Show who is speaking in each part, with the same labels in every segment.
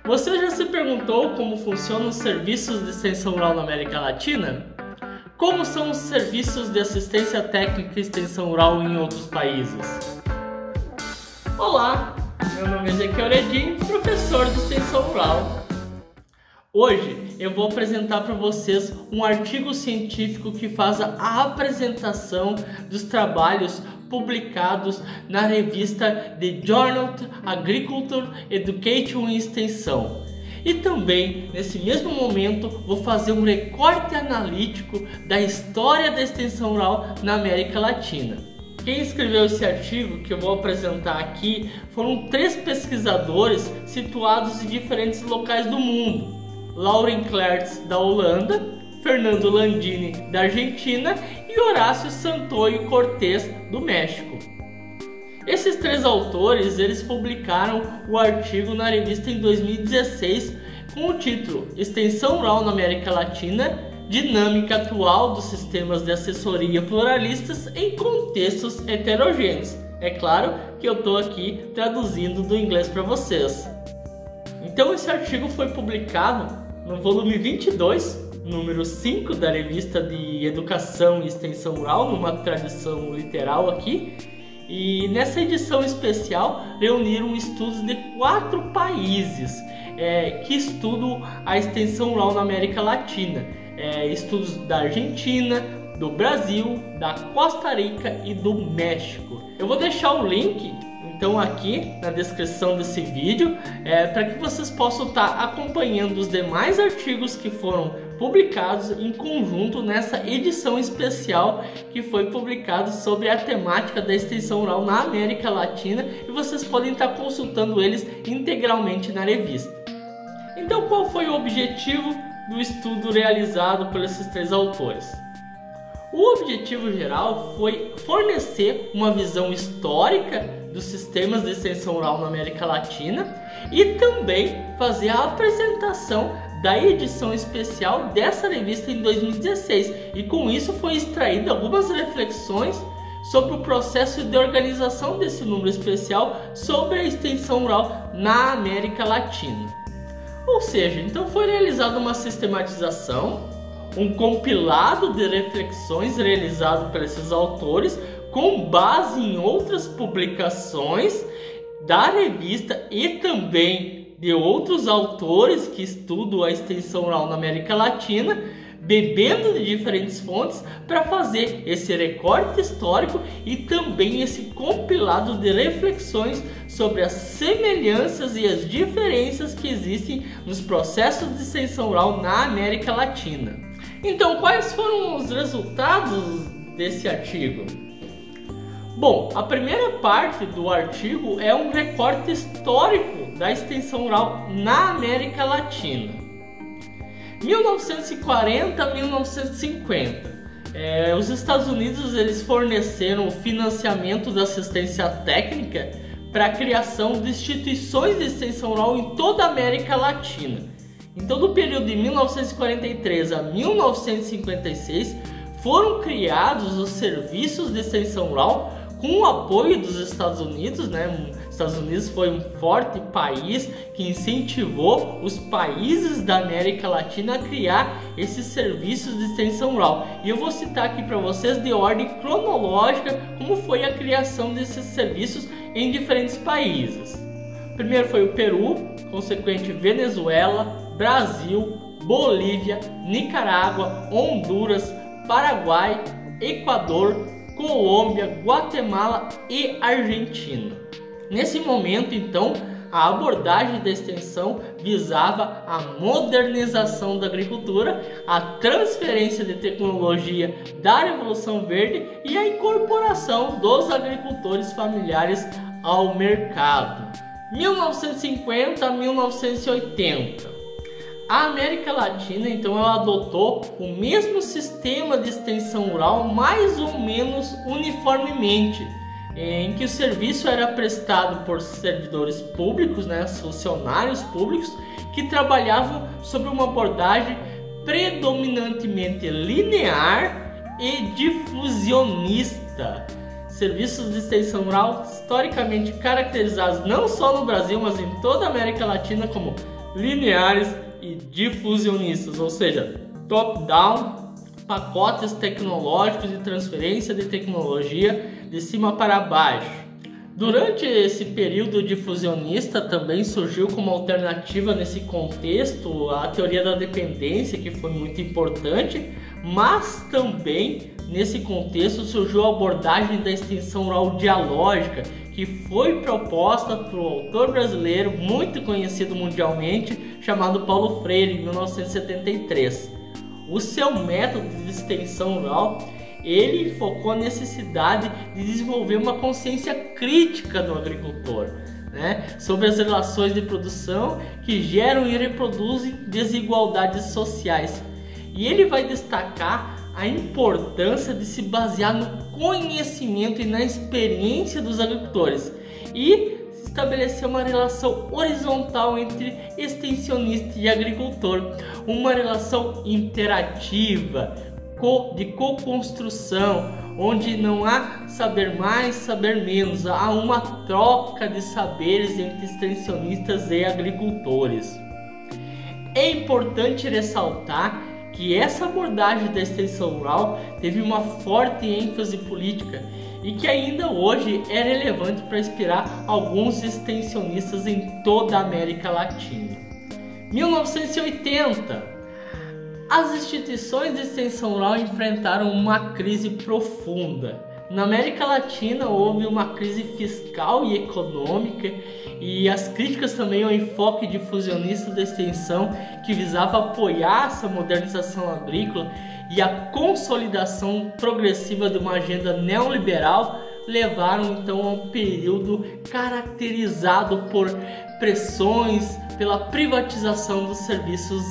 Speaker 1: Você já se perguntou como funcionam os serviços de extensão rural na América Latina? Como são os serviços de assistência técnica e extensão rural em outros países? Olá, meu nome é Ezequiel Edin, professor de extensão rural. Hoje eu vou apresentar para vocês um artigo científico que faz a apresentação dos trabalhos publicados na revista The Journal of Agriculture, Education e Extensão. E também, nesse mesmo momento, vou fazer um recorte analítico da história da extensão rural na América Latina. Quem escreveu esse artigo que eu vou apresentar aqui foram 3 pesquisadores situados em diferentes locais do mundo. Lauren Clertz, da Holanda, Fernando Landini, da Argentina e Horácio Santoyo Cortés, do México. Esses 3 autores eles publicaram o artigo na revista em 2016 com o título Extensão Rural na América Latina, Dinâmica Atual dos Sistemas de Assessoria Pluralistas em Contextos Heterogêneos. É claro que eu estou aqui traduzindo do inglês para vocês. Então esse artigo foi publicado no volume 22, número 5 da revista de Educação e Extensão Rural, numa tradução literal aqui. E nessa edição especial reuniram estudos de 4 países que estudam a extensão rural na América Latina. Estudos da Argentina, do Brasil, da Costa Rica e do México. Eu vou deixar o link então aqui na descrição desse vídeo para que vocês possam estar acompanhando os demais artigos que foram publicados em conjunto nessa edição especial que foi publicado sobre a temática da extensão rural na América Latina, e vocês podem estar consultando eles integralmente na revista. Então, qual foi o objetivo do estudo realizado por esses 3 autores? O objetivo geral foi fornecer uma visão histórica dos sistemas de extensão rural na América Latina e também fazer a apresentação da edição especial dessa revista em 2016, e com isso foi extraída algumas reflexões sobre o processo de organização desse número especial sobre a extensão rural na América Latina. Ou seja, então foi realizada uma sistematização, um compilado de reflexões realizado por esses autores com base em outras publicações da revista e também de outros autores que estudam a extensão rural na América Latina, bebendo de diferentes fontes para fazer esse recorte histórico e também esse compilado de reflexões sobre as semelhanças e as diferenças que existem nos processos de extensão rural na América Latina. Então, quais foram os resultados desse artigo? Bom, a primeira parte do artigo é um recorte histórico da extensão rural na América Latina. 1940 a 1950. Os Estados Unidos eles forneceram o financiamento da assistência técnica para a criação de instituições de extensão rural em toda a América Latina. Então, no período de 1943 a 1956, foram criados os serviços de extensão rural com o apoio dos Estados Unidos, né? Os Estados Unidos foi um forte país que incentivou os países da América Latina a criar esses serviços de extensão rural. E eu vou citar aqui para vocês de ordem cronológica como foi a criação desses serviços em diferentes países. Primeiro foi o Peru, consequente Venezuela, Brasil, Bolívia, Nicarágua, Honduras, Paraguai, Equador, Colômbia, Guatemala e Argentina. Nesse momento, então, a abordagem da extensão visava a modernização da agricultura, a transferência de tecnologia da Revolução Verde e a incorporação dos agricultores familiares ao mercado. 1950 a 1980. A América Latina, então, ela adotou o mesmo sistema de extensão rural mais ou menos uniformemente, em que o serviço era prestado por servidores públicos, né, funcionários públicos, que trabalhavam sobre uma abordagem predominantemente linear e difusionista. Serviços de extensão rural historicamente caracterizados não só no Brasil, mas em toda a América Latina como lineares e difusionistas, ou seja, top-down, pacotes tecnológicos de transferência de tecnologia de cima para baixo. Durante esse período difusionista também surgiu como alternativa nesse contexto a teoria da dependência, que foi muito importante, mas também nesse contexto surgiu a abordagem da extensão rural dialógica, que foi proposta por um autor brasileiro muito conhecido mundialmente, chamado Paulo Freire, em 1973. O seu método de extensão rural, ele focou a necessidade de desenvolver uma consciência crítica do agricultor, sobre as relações de produção que geram e reproduzem desigualdades sociais. E ele vai destacar a importância de se basear no conhecimento e na experiência dos agricultores e estabelecer uma relação horizontal entre extensionista e agricultor, uma relação interativa, de co-construção, onde não há saber mais, saber menos, há uma troca de saberes entre extensionistas e agricultores. É importante ressaltar que essa abordagem da extensão rural teve uma forte ênfase política e que ainda hoje é relevante para inspirar alguns extensionistas em toda a América Latina. 1980. As instituições de extensão rural enfrentaram uma crise profunda. Na América Latina houve uma crise fiscal e econômica, e as críticas também ao enfoque difusionista da extensão, que visava apoiar essa modernização agrícola e a consolidação progressiva de uma agenda neoliberal, levaram então a um período caracterizado por pressões pela privatização dos serviços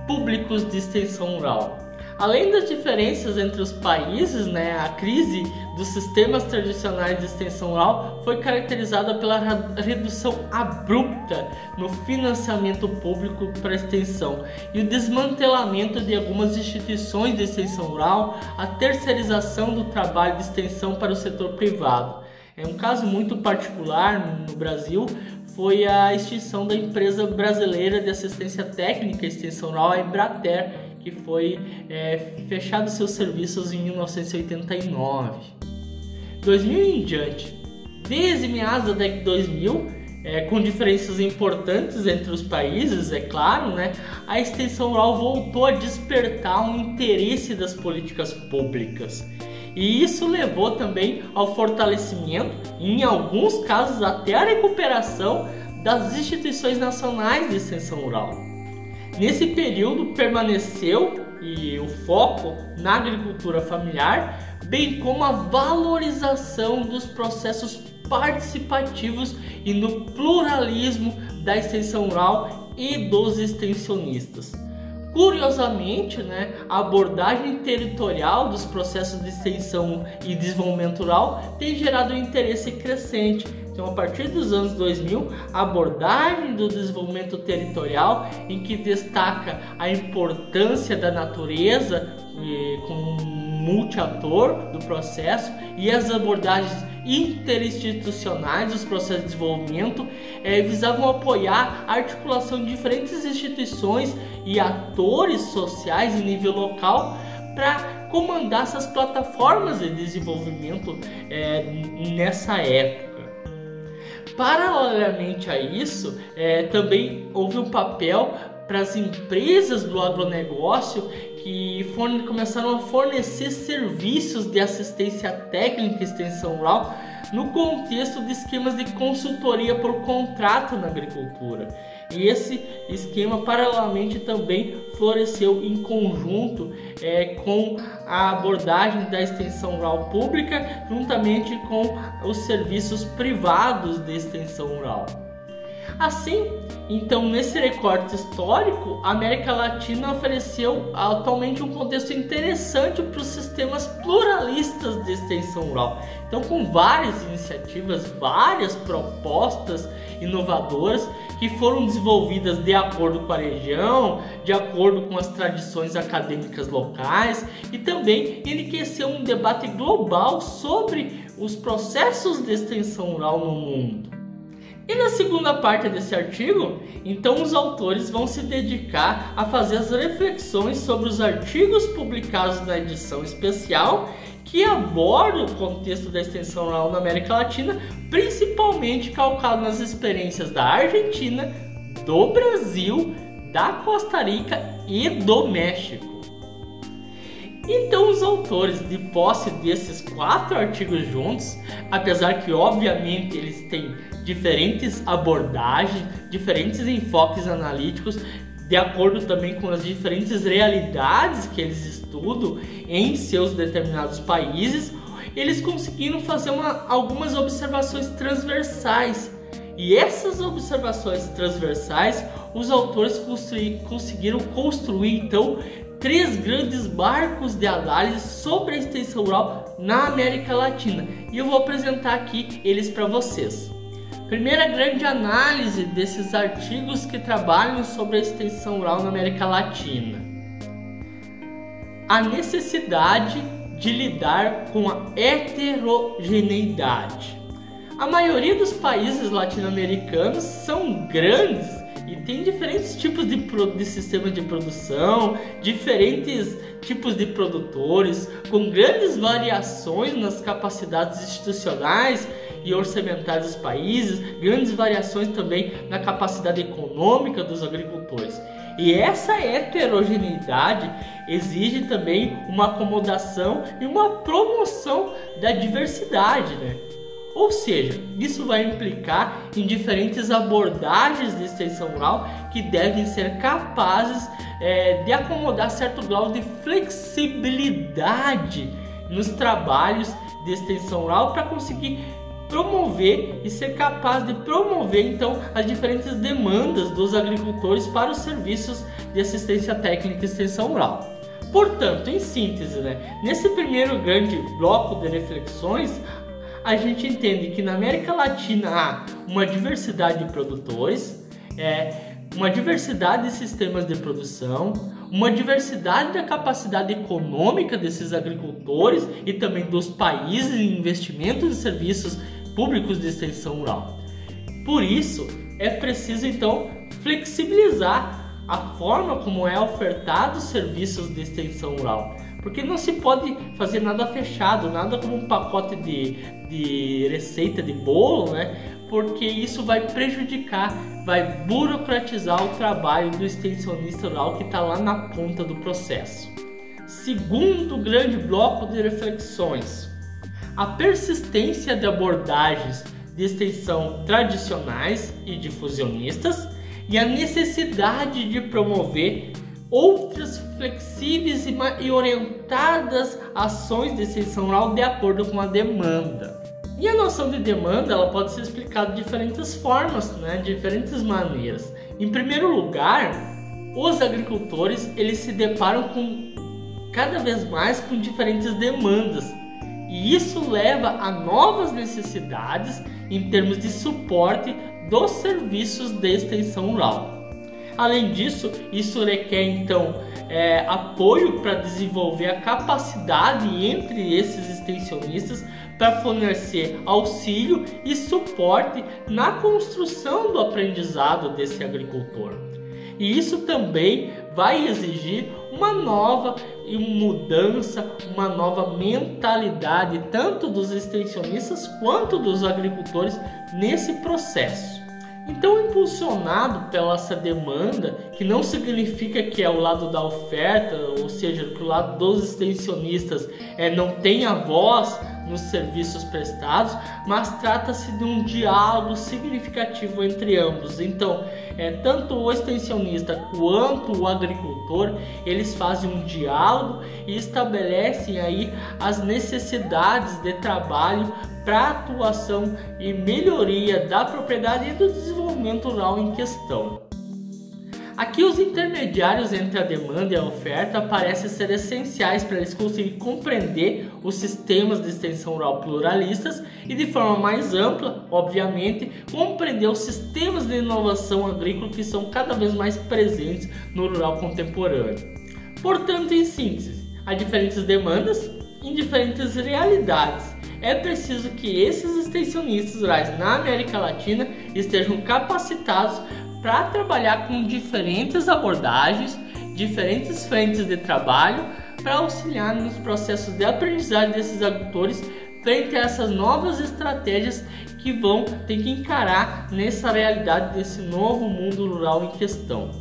Speaker 1: públicos de extensão rural. Além das diferenças entre os países, a crise dos sistemas tradicionais de extensão rural foi caracterizada pela redução abrupta no financiamento público para a extensão e o desmantelamento de algumas instituições de extensão rural, a terceirização do trabalho de extensão para o setor privado. Um caso muito particular no Brasil foi a extinção da empresa brasileira de assistência técnica e extensão rural, a Embrater, que foi fechado seus serviços em 1989. 2000 em diante, desde meados da década de 2000, com diferenças importantes entre os países, é claro, a extensão rural voltou a despertar um interesse das políticas públicas. E isso levou também ao fortalecimento, em alguns casos até a recuperação das instituições nacionais de extensão rural. Nesse período permaneceu o foco na agricultura familiar, bem como a valorização dos processos participativos e no pluralismo da extensão rural e dos extensionistas. Curiosamente, a abordagem territorial dos processos de extensão e desenvolvimento rural tem gerado um interesse crescente. Então, a partir dos anos 2000, a abordagem do desenvolvimento territorial, em que destaca a importância da natureza como multiator do processo, e as abordagens interinstitucionais dos processos de desenvolvimento visavam apoiar a articulação de diferentes instituições e atores sociais em nível local para comandar essas plataformas de desenvolvimento nessa época. Paralelamente a isso, também houve um papel para as empresas do agronegócio que começaram a fornecer serviços de assistência técnica e extensão rural no contexto de esquemas de consultoria por contrato na agricultura. E esse esquema, paralelamente, também floresceu em conjunto com a abordagem da extensão rural pública, juntamente com os serviços privados de extensão rural. Assim, então, nesse recorte histórico, a América Latina ofereceu atualmente um contexto interessante para os sistemas pluralistas de extensão rural. Então, com várias iniciativas, várias propostas inovadoras que foram desenvolvidas de acordo com a região, de acordo com as tradições acadêmicas locais, e também enriqueceu um debate global sobre os processos de extensão rural no mundo. E na segunda parte desse artigo, então os autores vão se dedicar a fazer as reflexões sobre os artigos publicados na edição especial que abordam o contexto da extensão rural na América Latina, principalmente calcado nas experiências da Argentina, do Brasil, da Costa Rica e do México. Então os autores, de posse desses 4 artigos juntos, apesar que obviamente eles têm diferentes abordagens, diferentes enfoques analíticos, de acordo também com as diferentes realidades que eles estudam em seus determinados países, eles conseguiram fazer algumas observações transversais. E essas observações transversais, os autores conseguiram construir então 3 grandes marcos de análise sobre a extensão rural na América Latina. E eu vou apresentar aqui eles para vocês. Primeira grande análise desses artigos que trabalham sobre a extensão rural na América Latina: a necessidade de lidar com a heterogeneidade. A maioria dos países latino-americanos são grandes e tem diferentes tipos de sistemas de produção, diferentes tipos de produtores, com grandes variações nas capacidades institucionais e orçamentárias dos países, grandes variações também na capacidade econômica dos agricultores. E essa heterogeneidade exige também uma acomodação e uma promoção da diversidade, né? Ou seja, isso vai implicar em diferentes abordagens de extensão rural que devem ser capazes de acomodar certo grau de flexibilidade nos trabalhos de extensão rural para conseguir promover e ser capaz de promover então as diferentes demandas dos agricultores para os serviços de assistência técnica e extensão rural. Portanto, em síntese, nesse primeiro grande bloco de reflexões, a gente entende que na América Latina há uma diversidade de produtores, uma diversidade de sistemas de produção, uma diversidade da capacidade econômica desses agricultores e também dos países em investimentos em serviços públicos de extensão rural. Por isso, é preciso então flexibilizar a forma como é ofertado os serviços de extensão rural, porque não se pode fazer nada fechado, nada como um pacote de receita de bolo, porque isso vai prejudicar, vai burocratizar o trabalho do extensionista rural que está lá na ponta do processo. Segundo grande bloco de reflexões: a persistência de abordagens de extensão tradicionais e difusionistas e a necessidade de promover outras flexíveis e orientadas ações de extensão rural de acordo com a demanda. E a noção de demanda ela pode ser explicada de diferentes formas, de diferentes maneiras. Em primeiro lugar, os agricultores eles se deparam cada vez mais com diferentes demandas, e isso leva a novas necessidades em termos de suporte dos serviços de extensão rural. Além disso, isso requer então apoio para desenvolver a capacidade entre esses extensionistas para fornecer auxílio e suporte na construção do aprendizado desse agricultor. E isso também vai exigir uma nova mudança, uma nova mentalidade tanto dos extensionistas quanto dos agricultores nesse processo. Então, impulsionado pela essa demanda, que não significa que é o lado da oferta, ou seja, que o lado dos extensionistas não tenha voz nos serviços prestados, mas trata-se de um diálogo significativo entre ambos. Então, tanto o extensionista quanto o agricultor, eles fazem um diálogo e estabelecem aí as necessidades de trabalho para atuação e melhoria da propriedade e do desenvolvimento rural em questão. Aqui os intermediários entre a demanda e a oferta parecem ser essenciais para eles conseguirem compreender os sistemas de extensão rural pluralistas e de forma mais ampla, obviamente, compreender os sistemas de inovação agrícola que são cada vez mais presentes no rural contemporâneo. Portanto, em síntese, há diferentes demandas em diferentes realidades. é preciso que esses extensionistas rurais na América Latina estejam capacitados para trabalhar com diferentes abordagens, diferentes frentes de trabalho, para auxiliar nos processos de aprendizagem desses agricultores frente a essas novas estratégias que vão ter que encarar nessa realidade desse novo mundo rural em questão.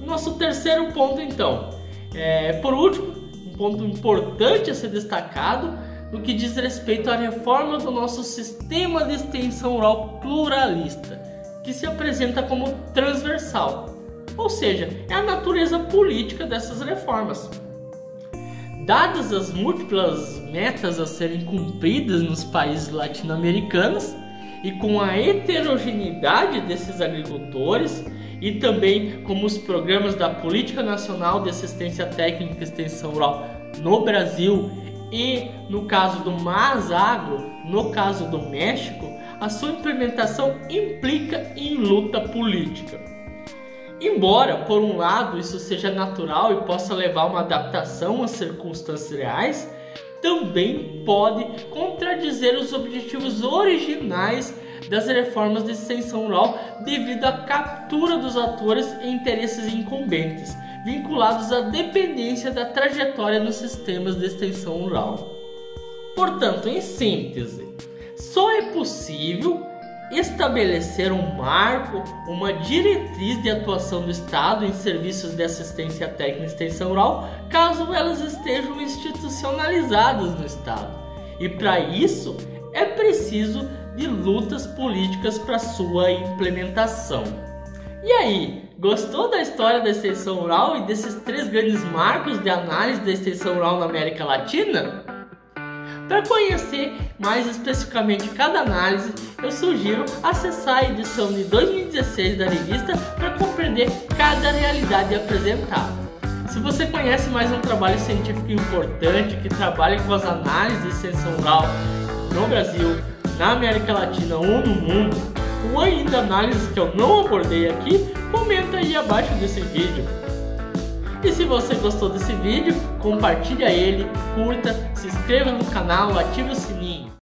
Speaker 1: Nosso terceiro ponto, então, por último, um ponto importante a ser destacado no que diz respeito à reforma do nosso sistema de extensão rural pluralista, que se apresenta como transversal, ou seja, é a natureza política dessas reformas. Dadas as múltiplas metas a serem cumpridas nos países latino-americanos e com a heterogeneidade desses agricultores e também como os programas da Política Nacional de Assistência Técnica e Extensão Rural no Brasil e no caso do MASAGRO, no caso do México, a sua implementação implica em luta política. Embora, por um lado, isso seja natural e possa levar a uma adaptação às circunstâncias reais, também pode contradizer os objetivos originais das reformas de extensão rural devido à captura dos atores e interesses incumbentes, vinculados à dependência da trajetória nos sistemas de extensão rural. Portanto, em síntese, só é possível estabelecer um marco, uma diretriz de atuação do Estado em serviços de assistência técnica e extensão rural, caso elas estejam institucionalizadas no Estado. E para isso é preciso de lutas políticas para sua implementação. E aí, gostou da história da extensão rural e desses 3 grandes marcos de análise da extensão rural na América Latina? Para conhecer mais especificamente cada análise, eu sugiro acessar a edição de 2016 da revista para compreender cada realidade apresentada. Se você conhece mais um trabalho científico importante que trabalha com as análises de extensão rural no Brasil, na América Latina ou no mundo, ou ainda análises que eu não abordei aqui, comenta aí abaixo desse vídeo. E se você gostou desse vídeo, compartilha ele, curta, se inscreva no canal, ative o sininho.